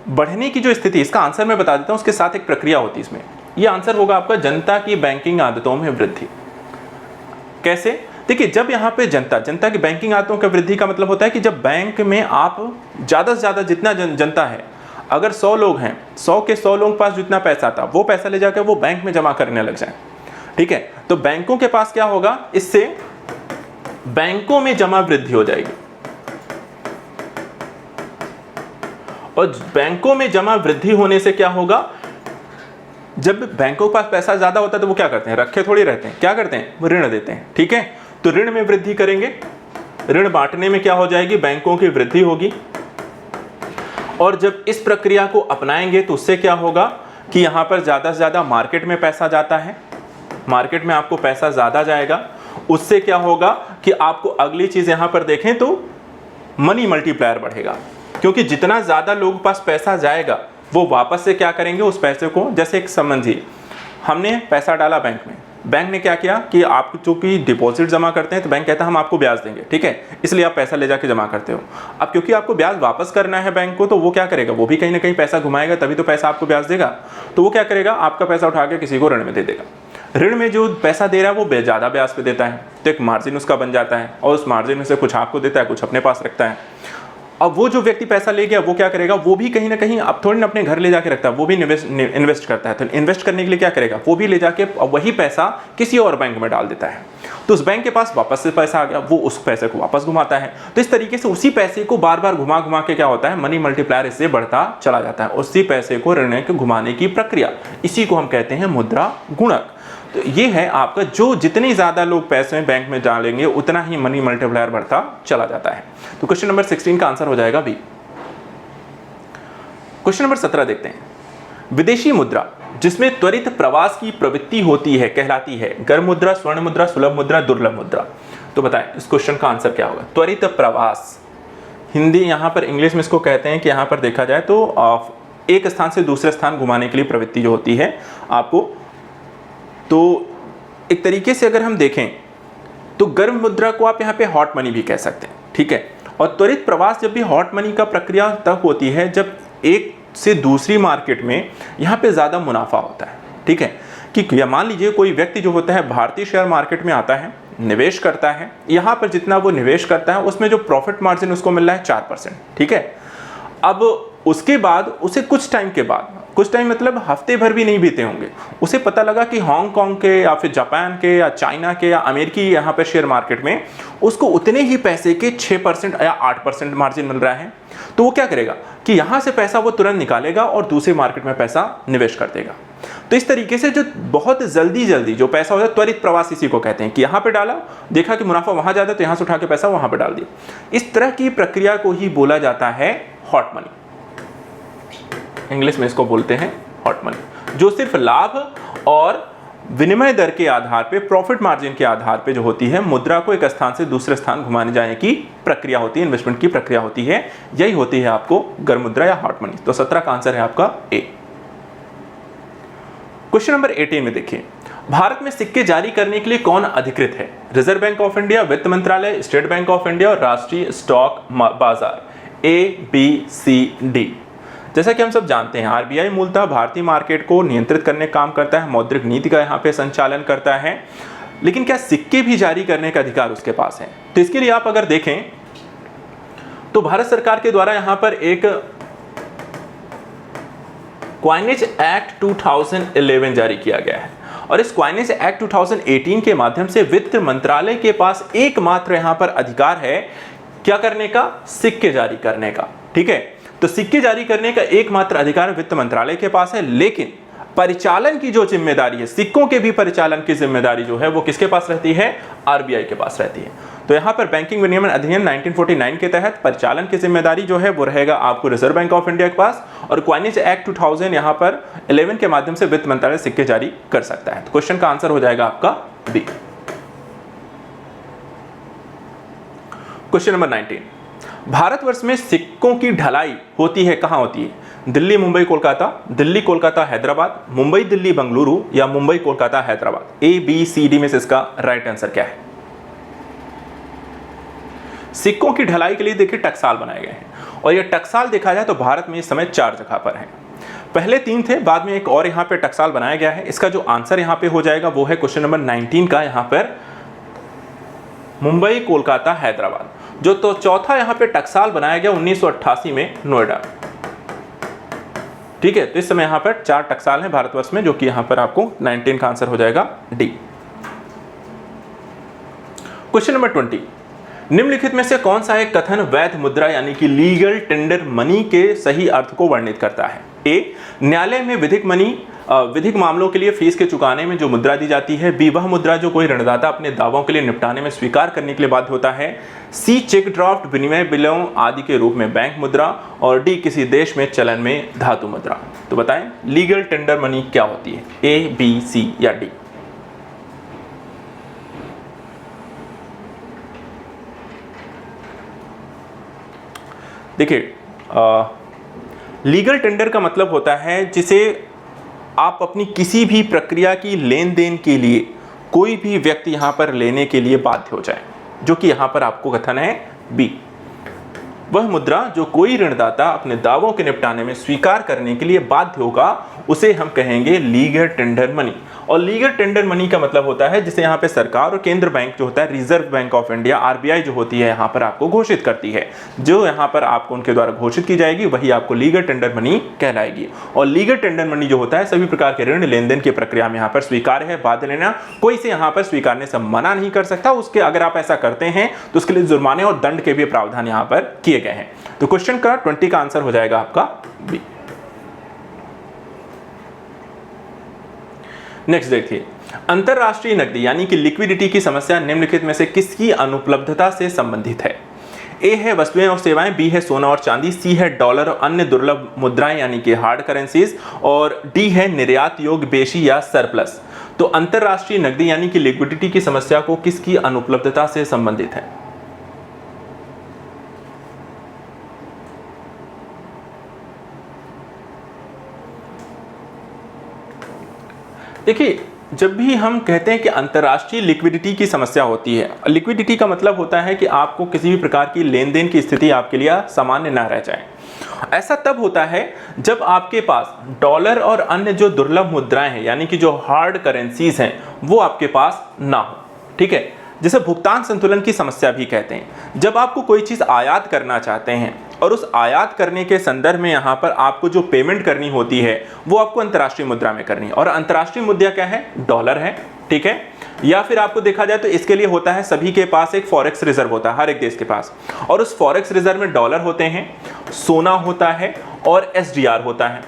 बढ़ने की जो स्थिति, इसका आंसर मैं बता देता हूँ, उसके साथ एक प्रक्रिया होती है इसमें। ये आंसर होगा आपका जनता की बैंकिंग आदतों में वृद्धि। कैसे? देखिए, जब यहाँ पे जनता की बैंकिंग आदतों का वृद्धि का मतलब होता है कि जब बैंक में आप ज़्यादा से ज़्यादा जितना जनता है, अगर 100 लोग हैं, 100 के 100 लोगों के पास जितना पैसा था वो पैसा ले जाकर वो बैंक में जमा करने लग जाए। ठीक है, तो बैंकों के पास क्या होगा? इससे बैंकों में जमा वृद्धि हो जाएगी, और बैंकों में जमा वृद्धि होने से क्या होगा? जब बैंकों के पास पैसा ज़्यादा होता है तो वो क्या करते हैं? रखे थोड़ी रहते हैं, क्या करते हैं? वो ऋण देते हैं। ठीक है, तो ऋण में वृद्धि करेंगे, ऋण बांटने में क्या हो जाएगी? बैंकों की वृद्धि होगी। और जब इस प्रक्रिया को अपनाएंगे तो उससे क्या होगा कि यहाँ पर ज़्यादा से ज़्यादा मार्केट में पैसा जाता है, मार्केट में आपको पैसा ज़्यादा जाएगा, उससे क्या होगा कि आपको अगली चीज़ यहाँ पर देखें तो मनी मल्टीप्लायर बढ़ेगा, क्योंकि जितना ज़्यादा लोगों के पास पैसा जाएगा वो वापस से क्या करेंगे? उस पैसे को, जैसे एक समझिए हमने पैसा डाला बैंक में, बैंक ने क्या किया कि आप चूंकि डिपॉजिट जमा करते हैं तो बैंक कहता है हम आपको ब्याज देंगे, ठीक है, इसलिए आप पैसा ले जाके जमा करते हो। अब क्योंकि आपको ब्याज वापस करना है बैंक को, तो वो क्या करेगा? वो भी कहीं ना कहीं पैसा घुमाएगा, तभी तो पैसा आपको ब्याज देगा। तो वो क्या करेगा? आपका पैसा उठा के किसी को ऋण में दे देगा। ऋण में जो पैसा दे रहा है वो ज़्यादा ब्याज पे देता है, तो एक मार्जिन उसका बन जाता है, और उस मार्जिन में से कुछ आपको देता है, कुछ अपने पास रखता है। अब वो जो व्यक्ति पैसा ले गया वो क्या करेगा? वो भी कहीं ना कहीं अब थोड़ी ना अपने घर ले जाके रखता है, वो भी इन्वेस्ट करता है। तो इन्वेस्ट करने के लिए क्या करेगा? वो भी ले जाके वही पैसा किसी और बैंक में डाल देता है, तो उस बैंक के पास वापस से पैसा आ गया, वो उस पैसे को वापस घुमाता है। तो इस तरीके से उसी पैसे को बार बार घुमा घुमा के क्या होता है? मनी मल्टीप्लायर इससे बढ़ता चला जाता है। उसी पैसे को ऋण के घुमाने की प्रक्रिया, इसी को हम कहते हैं मुद्रा गुणक। तो ये है आपका, जो जितनी ज़्यादा लोग पैसे बैंक में डालेंगे उतना ही मनी मल्टीप्लायर बढ़ता चला जाता है। तो क्वेश्चन नंबर 16 का आंसर हो जाएगा बी। क्वेश्चन नंबर 17 देखते हैं। विदेशी मुद्रा जिसमें त्वरित प्रवास की प्रवृत्ति होती है कहलाती है गर्म मुद्रा, स्वर्ण मुद्रा, सुलभ मुद्रा, दुर्लभ मुद्रा। तो बताएं इस क्वेश्चन का आंसर क्या होगा? त्वरित प्रवास, हिंदी यहाँ पर, इंग्लिश में इसको कहते हैं कि यहाँ पर देखा जाए तो एक स्थान से दूसरे स्थान घुमाने के लिए प्रवृत्ति जो होती है आपको, तो एक तरीके से अगर हम देखें तो गर्म मुद्रा को आप यहाँ पे हॉट मनी भी कह सकते हैं, ठीक है। और त्वरित प्रवास जब भी हॉट मनी का प्रक्रिया तब होती है जब एक से दूसरी मार्केट में यहाँ पे ज़्यादा मुनाफा होता है, ठीक है। कि मान लीजिए कोई व्यक्ति जो होता है भारतीय शेयर मार्केट में आता है, निवेश करता है, यहाँ पर जितना वो निवेश करता है उसमें जो प्रॉफिट मार्जिन उसको मिल रहा है 4%, ठीक है। अब उसके बाद उसे कुछ टाइम के बाद, कुछ टाइम मतलब हफ्ते भर भी नहीं बीते होंगे, उसे पता लगा कि हांगकांग के या फिर जापान के या चाइना के या अमेरिकी यहाँ पर शेयर मार्केट में उसको उतने ही पैसे के 6% या 8% मार्जिन मिल रहा है। तो वो क्या करेगा कि यहाँ से पैसा वो तुरंत निकालेगा और दूसरे मार्केट में पैसा निवेश कर देगा। तो इस तरीके से जो बहुत जल्दी जो पैसा होता है, त्वरित प्रवास इसी को कहते हैं कि यहाँ पे डाला, देखा कि मुनाफा वहाँ ज़्यादा, तो यहाँ से उठा के पैसा वहाँ पे डाल दिया। इस तरह की प्रक्रिया को ही बोला जाता है हॉट मनी, इंग्लिश में इसको बोलते हैं हॉट मनी, जो सिर्फ लाभ और विनिमय दर के आधार पे, प्रॉफिट मार्जिन के आधार पे जो होती है, मुद्रा को एक स्थान से दूसरे स्थान घुमाने जाने की प्रक्रिया होती है, इन्वेस्टमेंट की प्रक्रिया होती है। यही होती है आपको गर्म मुद्रा या हॉट मनी। तो 17 का आंसर है आपका ए। क्वेश्चन नंबर 18 में देखिए, भारत में सिक्के जारी करने के लिए कौन अधिकृत है? रिजर्व बैंक ऑफ इंडिया, वित्त मंत्रालय, स्टेट बैंक ऑफ इंडिया और राष्ट्रीय स्टॉक बाजार। ए, बी, सी, डी। जैसा कि हम सब जानते हैं, आरबीआई मूलतः भारतीय मार्केट को नियंत्रित करने का काम करता है, मौद्रिक नीति का यहाँ पे संचालन करता है, लेकिन क्या सिक्के भी जारी करने का अधिकार उसके पास है? तो इसके लिए आप अगर देखें तो भारत सरकार के द्वारा यहाँ पर एक क्वाइनेज एक्ट 2011 जारी किया गया है, और इस क्वाइनेज एक्ट 2018 के माध्यम से वित्त मंत्रालय के पास एकमात्र यहाँ पर अधिकार है क्या करने का? सिक्के जारी करने का, ठीक है। तो सिक्के जारी करने का एकमात्र अधिकार वित्त मंत्रालय के पास है, लेकिन परिचालन की जो जिम्मेदारी है, सिक्कों के भी परिचालन की जिम्मेदारी जो है वो किसके पास रहती है? आरबीआई के पास रहती है। तो यहाँ पर बैंकिंग विनियमन अधिनियम 1949 के तहत परिचालन की जिम्मेदारी जो है वो रहेगा आपको रिजर्व बैंक ऑफ इंडिया के पास, और क्वाइनेज एक्ट 2000 यहाँ पर 11 के माध्यम से वित्त मंत्रालय सिक्के जारी कर सकता है। तो क्वेश्चन का आंसर हो जाएगा आपका बी। क्वेश्चन नंबर 19, भारतवर्ष में सिक्कों की ढलाई होती है, कहां होती है? दिल्ली, मुंबई, कोलकाता, दिल्ली, कोलकाता, हैदराबाद, मुंबई, दिल्ली, बंगलुरु या मुंबई, कोलकाता, हैदराबाद। ए, बी, सी, डी में से इसका राइट आंसर क्या है? सिक्कों की ढलाई के लिए देखिए टकसाल बनाए गए हैं, और ये टकसाल देखा जाए तो भारत में इस समय 4 जगह पर है। पहले 3 थे, बाद में एक और यहाँ पे टकसाल बनाया गया है। इसका जो आंसर यहाँ पे हो जाएगा वो है क्वेश्चन नंबर 19 का, यहाँ पर मुंबई, कोलकाता, हैदराबाद। जो तो चौथा यहाँ पे टकसाल बनाया गया 1988 में नोएडा, ठीक है। तो इस समय यहाँ पर 4 टकसाल हैं भारतवर्ष में, जो कि यहाँ पर आपको 19 का आंसर हो जाएगा डी। क्वेश्चन नंबर 20, निम्नलिखित में से कौन सा एक कथन वैध मुद्रा यानी कि लीगल टेंडर मनी के सही अर्थ को वर्णित करता है? ए, न्यायालय में विधिक मामलों के लिए फीस के चुकाने में जो मुद्रा दी जाती है। बी, वह मुद्रा जो कोई ऋणदाता अपने दावों के लिए निपटाने में स्वीकार करने के लिए बाध्य होता है। सी, चेक ड्राफ्ट, विनिमय बिलों आदि के रूप में बैंक मुद्रा। और डी, किसी देश में चलन में धातु मुद्रा। तो बताएं लीगल टेंडर मनी क्या होती है? ए, बी, सी या डी? देखिए, लीगल टेंडर का मतलब होता है जिसे आप अपनी किसी भी प्रक्रिया की लेन देन के लिए कोई भी व्यक्ति यहां पर लेने के लिए बाध्य हो जाए, जो कि यहां पर आपको कथन है बी। वह मुद्रा जो कोई ऋणदाता अपने दावों के निपटाने में स्वीकार करने के लिए बाध्य होगा, उसे हम कहेंगे लीगल टेंडर मनी। और लीगल टेंडर मनी का मतलब होता है जिसे यहाँ पे सरकार और केंद्र बैंक जो होता है, reserve bank of India, RBI जो होती है यहाँ पर आपको घोषित करती है। जो यहाँ पर आपको उनके द्वारा घोषित की जाएगी वही आपको लीगल टेंडर मनी कहलाएगी। और लीगल टेंडर मनी जो होता है सभी प्रकार के ऋण लेन देन की प्रक्रिया में यहाँ पर स्वीकार है, बाध्य लेना, कोई से यहाँ पर स्वीकारने से मना नहीं कर सकता। उसके अगर आप ऐसा करते हैं तो उसके लिए जुर्माने और दंड के भी प्रावधान यहाँ पर किए गए हैं। तो क्वेश्चन का 20 का आंसर हो जाएगा आपका बी। नेक्स्ट देखिए, अंतरराष्ट्रीय नकदी यानी कि लिक्विडिटी की समस्या निम्नलिखित में से किसकी अनुपलब्धता से संबंधित है? ए है वस्तुएं और सेवाएं, बी है सोना और चांदी, सी है डॉलर और अन्य दुर्लभ मुद्राएं यानी कि हार्ड करेंसीज, और डी है निर्यात योग्य बेशी या सरप्लस। तो अंतरराष्ट्रीय नकदी यानी कि लिक्विडिटी की समस्या को किसकी अनुपलब्धता से संबंधित है? देखिए, जब भी हम कहते हैं कि अंतर्राष्ट्रीय लिक्विडिटी की समस्या होती है, लिक्विडिटी का मतलब होता है कि आपको किसी भी प्रकार की लेन देन की स्थिति आपके लिए सामान्य ना रह जाए। ऐसा तब होता है जब आपके पास डॉलर और अन्य जो दुर्लभ मुद्राएं हैं यानी कि जो हार्ड करेंसीज हैं वो आपके पास ना हो, ठीक है। जिसे भुगतान संतुलन की समस्या भी कहते हैं। जब आपको कोई चीज़ आयात करना चाहते हैं और उस आयात करने के संदर्भ में यहाँ पर आपको जो पेमेंट करनी होती है वो आपको अंतर्राष्ट्रीय मुद्रा में करनी है, और अंतर्राष्ट्रीय मुद्रा क्या है? डॉलर है, ठीक है। या फिर आपको देखा जाए तो इसके लिए होता है, सभी के पास एक फॉरेक्स रिजर्व होता है, हर एक देश के पास, और उस फॉरेक्स रिजर्व में डॉलर होते हैं, सोना होता है और एसडीआर होता है।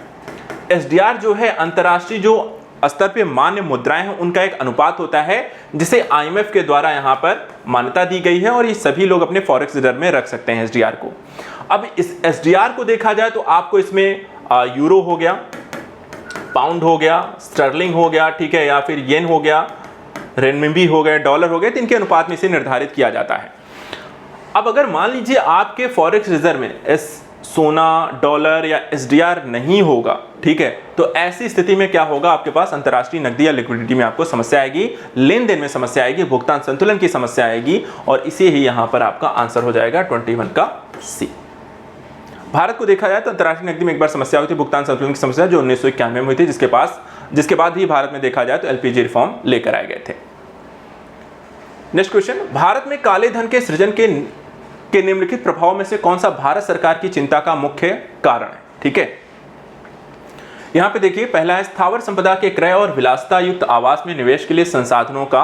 एसडीआर जो है अंतर्राष्ट्रीय जो स्तर पे मान्य मुद्राएं हैं उनका एक अनुपात होता है, जिसे आईएमएफ के द्वारा यहाँ पर मान्यता दी गई है, और ये सभी लोग अपने फॉरेक्स रिजर्व में रख सकते हैं एसडीआर को। अब इस एसडीआर को देखा जाए तो आपको इसमें यूरो हो गया, पाउंड हो गया, स्टर्लिंग हो गया, ठीक है, या फिर येन हो गया, रेनमिंबी हो गए, डॉलर हो गए, तो इनके अनुपात में इसे निर्धारित किया जाता है। अब अगर मान लीजिए आपके फॉरेक्स रिजर्व में सोना, डॉलर या एसडीआर नहीं होगा, ठीक है, तो ऐसी स्थिति में क्या होगा? आपके पास अंतर्राष्ट्रीय नकदी या लिक्विडिटी में आपको समस्या आएगी, लेन देन में समस्या आएगी, भुगतान संतुलन की समस्या आएगी, और इसे ही यहां पर आपका आंसर हो जाएगा 21 का सी। भारत को देखा जाए तो अंतर्राष्ट्रीय नकदी में एक बार समस्या हुई थी, भुगतान संतुलन की समस्या, जो 1991 में हुई थी, जिसके बाद ही भारत में देखा जाए तो एलपीजी रिफॉर्म लेकर आए गए थे। नेक्स्ट क्वेश्चन, भारत में काले धन के सृजन के निम्नलिखित प्रभावों में से कौन सा भारत सरकार की चिंता का मुख्य कारण है? ठीक है, यहां पे देखिए, पहला है स्थावर संपदा के क्रय और विलासिता युक्त आवास में निवेश के लिए संसाधनों का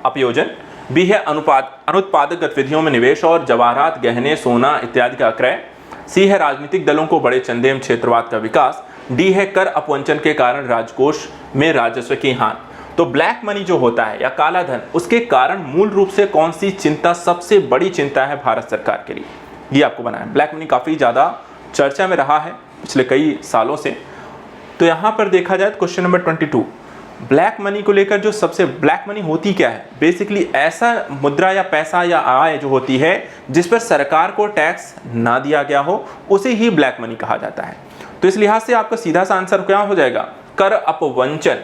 अपयोजन। बी है अनुत्पादक गतिविधियों में निवेश और जवाहरात, गहने, सोना इत्यादि का क्रय। सी है राजनीतिक दलों को बड़े चंदे एवं क्षेत्रवाद का विकास। डी है कर अपवंचन के कारण राजकोष में राजस्व की हानि। तो ब्लैक मनी जो होता है या काला धन, उसके कारण मूल रूप से कौन सी चिंता सबसे बड़ी चिंता है भारत सरकार के लिए, ये आपको बनाना है। ब्लैक मनी काफी ज्यादा चर्चा में रहा है पिछले कई सालों से। तो यहां पर देखा जाए क्वेश्चन नंबर 22, ब्लैक मनी को लेकर जो सबसे ब्लैक मनी होती क्या है? बेसिकली ऐसा मुद्रा या पैसा या आय जो होती है जिस पर सरकार को टैक्स ना दिया गया हो, उसे ही ब्लैक मनी कहा जाता है। तो इस लिहाज से आपका सीधा सा आंसर क्या हो जाएगा? कर अपवंचन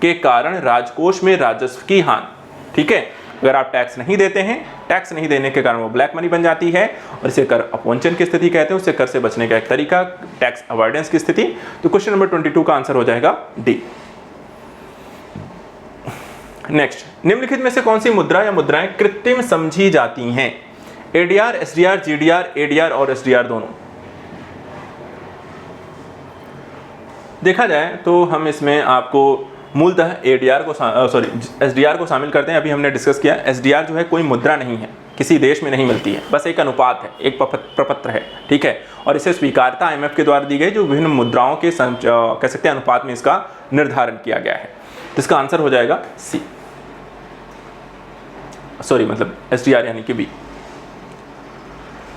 के कारण राजकोष में राजस्व की हानि। ठीक है, अगर आप टैक्स नहीं देते हैं, टैक्स नहीं देने के कारण वो ब्लैक मनी बन जाती है, और इसे कर अपवंचन की स्थिति कहते हैं, उससे कर से बचने का एक तरीका, टैक्स अवॉइडेंस की स्थिति। तो क्वेश्चन नंबर 22 का आंसर हो जाएगा डी। नेक्स्ट, निम्नलिखित में से कौन सी मुद्रा या मुद्राएं कृत्रिम समझी जाती हैं? एडीआर, एसडीआर, जीडीआर, एडीआर और एसडीआर दोनों। देखा जाए तो हम इसमें आपको मूलतः एडीआर को एसडीआर को शामिल करते हैं। अभी हमने डिस्कस किया, एसडीआर जो है कोई मुद्रा नहीं है, किसी देश में नहीं मिलती है, बस एक अनुपात है, एक प्रपत्र है, ठीक है, और इसे स्वीकारता आईएमएफ के द्वारा दी गई, जो विभिन्न मुद्राओं के कह सकते हैं अनुपात में इसका निर्धारण किया गया है। तो इसका आंसर हो जाएगा सी, सॉरी मतलब एसडीआर यानी कि बी।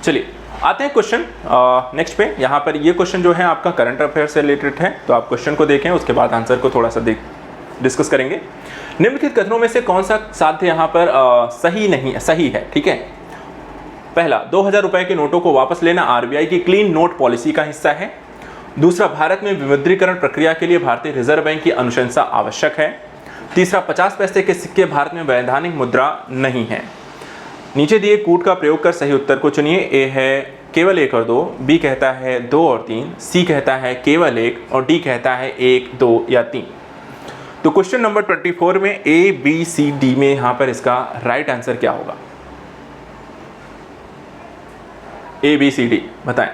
चलिए आते हैं क्वेश्चन नेक्स्ट पे। यहाँ पर ये क्वेश्चन जो है आपका करंट अफेयर से रिलेटेड है, तो आप क्वेश्चन को देखें, उसके बाद आंसर को थोड़ा सा डिस्कस करेंगे। निम्नलिखित कथनों में से कौन सा साध्य यहाँ पर सही है? ठीक है, पहला, 2000 रुपए के नोटों को वापस लेना आरबीआई की क्लीन नोट पॉलिसी का हिस्सा है। दूसरा, भारत में विमुद्रीकरण प्रक्रिया के लिए भारतीय रिजर्व बैंक की अनुशंसा आवश्यक है। तीसरा, 50 पैसे के सिक्के भारत में वैधानिक मुद्रा नहीं है। नीचे दिए कूट का प्रयोग कर सही उत्तर को चुनिए। ए है केवल 1 और 2, बी कहता है 2 और 3, सी कहता है केवल 1 और डी कहता है 1, 2 या 3। तो क्वेश्चन नंबर 24 में ए, बी, सी, डी में यहां पर इसका राइट आंसर क्या होगा? ए, बी, सी, डी बताएं।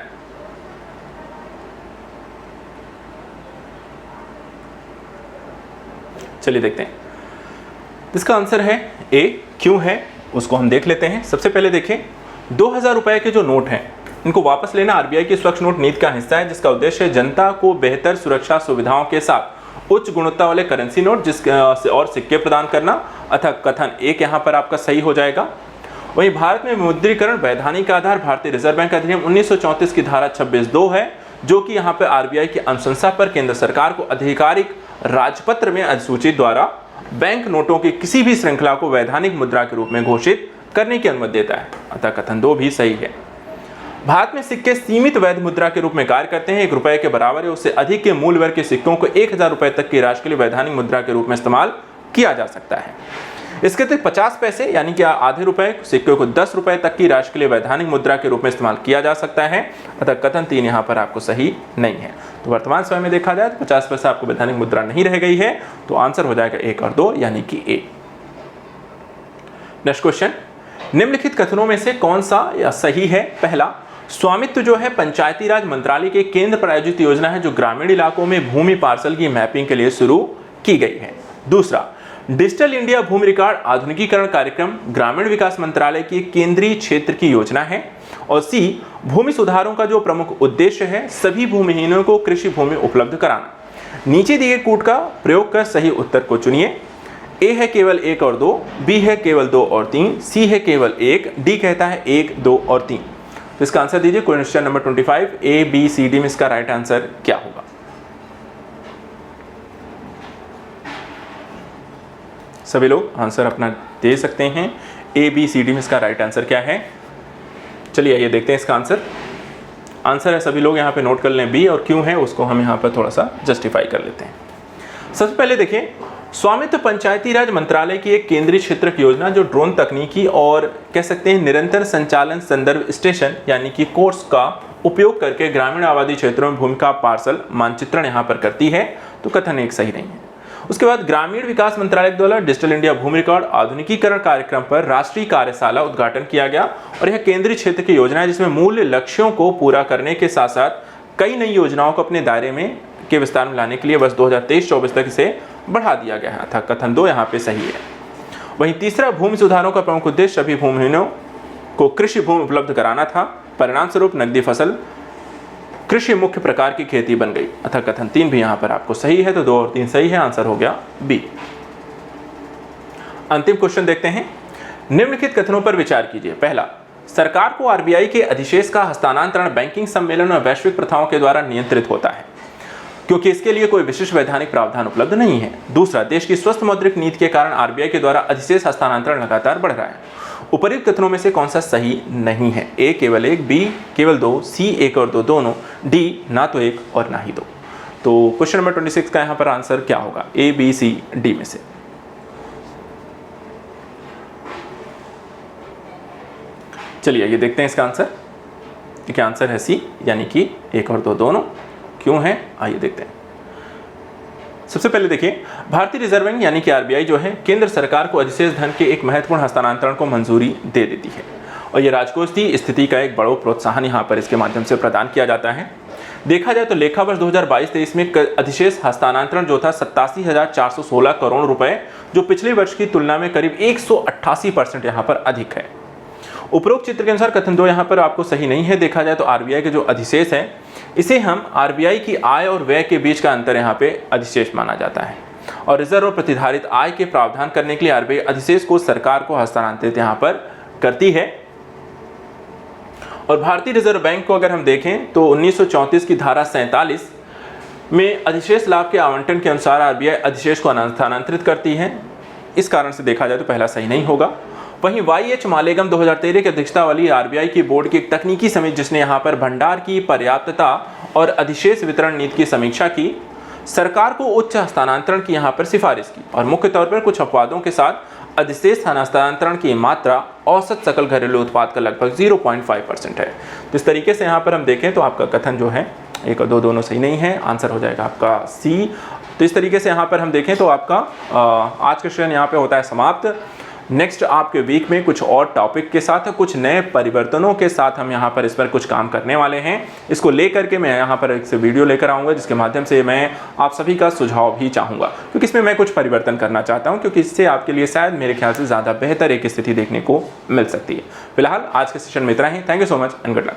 चलिए देखते हैं, इसका आंसर है ए। क्यों है उसको हम देख लेते हैं। सबसे पहले देखें, 2000 रुपए के जो नोट हैं इनको वापस लेना आरबीआई की स्वच्छ नोट नीति का हिस्सा है, जिसका उद्देश्य है जनता को बेहतर सुरक्षा सुविधाओं के साथ उच्च गुणवत्ता वाले करेंसी नोट और सिक्के प्रदान करना। अतः कथन एक यहाँ पर आपका सही हो जाएगा। वहीं भारत में विमुद्रीकरण वैधानिक आधार भारतीय रिजर्व बैंक अधिनियम 1934 की धारा 26(2) है, जो कि यहाँ पर आरबीआई की अनुशंसा पर केंद्र सरकार को आधिकारिक राजपत्र में अधिसूचित द्वारा बैंक नोटों की किसी भी श्रृंखला को वैधानिक मुद्रा के रूप में घोषित करने की अनुमति देता है। अतः कथन 2 भी सही है। भारत में सिक्के सीमित वैध मुद्रा के रूप में कार्य करते हैं। 1 रुपए के बराबर या उससे अधिक के मूल्य वर्ग के सिक्कों को 1000 रुपए तक की राशि के लिए वैधानिक मुद्रा के रूप में इस्तेमाल किया जा सकता है। इसके अतिरिक्त 50 पैसे यानी कि आधे रुपए सिक्के को 10 रुपए तक की राशि के लिए वैधानिक मुद्रा के रूप में इस्तेमाल किया जा सकता है। अतः कथन 3 यहाँ पर आपको सही नहीं है। तो वर्तमान समय में देखा जाए तो 50 पैसा आपको वैधानिक मुद्रा नहीं रह गई है, तो आंसर हो जाएगा 1 और 2 यानी कि ए। नेक्स्ट क्वेश्चन, निम्नलिखित कथनों में से कौन सा या सही है? पहला, स्वामित्व जो है पंचायती राज मंत्रालय की केंद्र प्रायोजित योजना है जो ग्रामीण इलाकों में भूमि पार्सल की मैपिंग के लिए शुरू की गई है। दूसरा, डिजिटल इंडिया भूमि रिकॉर्ड आधुनिकीकरण कार्यक्रम ग्रामीण विकास मंत्रालय की केंद्रीय क्षेत्र की योजना है। और सी, भूमि सुधारों का जो प्रमुख उद्देश्य है सभी भूमिहीनों को कृषि भूमि उपलब्ध कराना। नीचे दिए कूट का प्रयोग कर सही उत्तर को चुनिए। ए है केवल 1 और 2, बी है केवल 2 और 3, सी है केवल 1, डी कहता है 1, 2 और 3। तो इसका आंसर दीजिए। Question number 25, A B C D में इसका राइट आंसर क्या होगा? सभी लोग आंसर अपना दे सकते हैं। ए बी सी डी में इसका राइट आंसर क्या है? चलिए आइए देखते हैं इसका आंसर। आंसर है, सभी लोग यहाँ पे नोट कर लें, बी, और क्यों है उसको हम यहाँ पर थोड़ा सा जस्टिफाई कर लेते हैं। सबसे पहले देखिए, स्वामित्व पंचायती राज मंत्रालय की एक केंद्रीय क्षेत्र की योजना जो ड्रोन तकनीकी और कह सकते हैं निरंतर संचालन संदर्भ स्टेशन यानी कि कोर्स का उपयोग करके ग्रामीण आबादी क्षेत्रों में भूमि का पार्सल मानचित्रण यहाँ पर करती है, तो कथन एक सही नहीं है। उसके बाद ग्रामीण विकास मंत्रालय द्वारा डिजिटल इंडिया भूमि रिकॉर्ड आधुनिकीकरण कार्यक्रम पर राष्ट्रीय कार्यशाला उद्घाटन किया गया और यह केंद्रीय क्षेत्र की योजना है जिसमें मूल लक्ष्यों को पूरा करने के साथ साथ कई नई योजनाओं को अपने दायरे में के विस्तार में लाने के लिए वर्ष 2023-24 तक इसे बढ़ा दिया गया था। कथन 2 यहाँ पे सही है। वहीं तीसरा, भूमि सुधारों का प्रमुख उद्देश्य सभी भूमिहीनों को कृषि भूमि उपलब्ध कराना था। परिणाम स्वरूप नकदी फसल कृषि मुख्य प्रकार की खेती बन गई। अतः कथन 3 भी यहाँ पर आपको सही है, तो 2 और 3 सही है। आंसर हो गया बी। अंतिम क्वेश्चन देखते हैं। निम्नलिखित कथनों पर विचार कीजिए। पहला, सरकार को आरबीआई के अधिशेष का हस्तांतरण बैंकिंग सम्मेलन और वैश्विक प्रथाओं के द्वारा नियंत्रित होता है क्योंकि इसके लिए कोई विशिष्ट वैधानिक प्रावधान उपलब्ध नहीं है। दूसरा, देश की स्वस्थ मौद्रिक नीति के कारण आरबीआई के द्वारा अधिशेष हस्तांतरण लगातार बढ़ रहा है। उपर्युक्त कथनों में से कौन सा सही नहीं है? ए केवल 1, बी केवल 2, सी 1 और 2 दोनों, डी ना तो 1 और ना ही 2। तो क्वेश्चन नंबर 26 का यहाँ पर आंसर क्या होगा? ए बी सी डी में से। चलिए ये देखते हैं इसका आंसर। क्या आंसर है? सी, यानी कि 1 और 2 दोनों। क्यों है? आइए देखते हैं। सबसे पहले देखिए, भारतीय रिजर्व बैंक यानी कि आरबीआई जो है केंद्र सरकार को अधिशेष धन के एक महत्वपूर्ण हस्तांतरण को मंजूरी दे देती है और ये राजकोषीय स्थिति का एक बड़ा प्रोत्साहन यहाँ पर इसके माध्यम से प्रदान किया जाता है। देखा जाए तो लेखा वर्ष 2022-23 में अधिशेष हस्तांतरण जो था 87,416 करोड़ रुपए, जो पिछले वर्ष की तुलना में करीब 188% यहाँ पर अधिक है। उपरोक्त चित्र के अनुसार कथन 2 यहाँ पर आपको सही नहीं है। देखा जाए तो आरबीआई के जो अधिशेष है इसे हम आरबीआई की आय और व्यय के बीच का अंतर यहाँ पे अधिशेष माना जाता है और रिजर्व और प्रतिधारित आय के प्रावधान करने के लिए आरबीआई अधिशेष को सरकार को हस्तांतरित यहाँ पर करती है। और भारतीय रिजर्व बैंक को अगर हम देखें तो 1934 की धारा 47 में अधिशेष लाभ के आवंटन के अनुसार आरबीआई अधिशेष को हस्तांतरित करती है। इस कारण से देखा जाए तो पहला सही नहीं होगा। वहीं वाई.एच. मालेगम 2013 की अध्यक्षता वाली आरबीआई की बोर्ड की एक तकनीकी समिति जिसने यहाँ पर भंडार की पर्याप्तता और अधिशेष वितरण नीति की समीक्षा की, सरकार को उच्च हस्तांतरण की यहाँ पर सिफारिश की और मुख्य तौर पर कुछ अपवादों के साथ अधिशेष हस्तांतरण की मात्रा औसत सकल घरेलू उत्पाद का लगभग 0.5% है। तो इस तरीके से यहाँ पर हम देखें तो आपका कथन जो है 1 और 2 दोनों सही नहीं है। आंसर हो जाएगा आपका सी। तो इस तरीके से यहाँ पर हम देखें तो आपका आज का सेशन यहाँ पे होता है समाप्त। नेक्स्ट आपके वीक में कुछ और टॉपिक के साथ कुछ नए परिवर्तनों के साथ हम यहाँ पर इस पर कुछ काम करने वाले हैं। इसको लेकर के मैं यहाँ पर एक से वीडियो लेकर आऊँगा जिसके माध्यम से मैं आप सभी का सुझाव भी चाहूँगा क्योंकि इसमें मैं कुछ परिवर्तन करना चाहता हूँ क्योंकि इससे आपके लिए शायद मेरे ख्याल से ज़्यादा बेहतर एक स्थिति देखने को मिल सकती है। फिलहाल आज के सेशन में इतना ही। Thank you so much and good luck.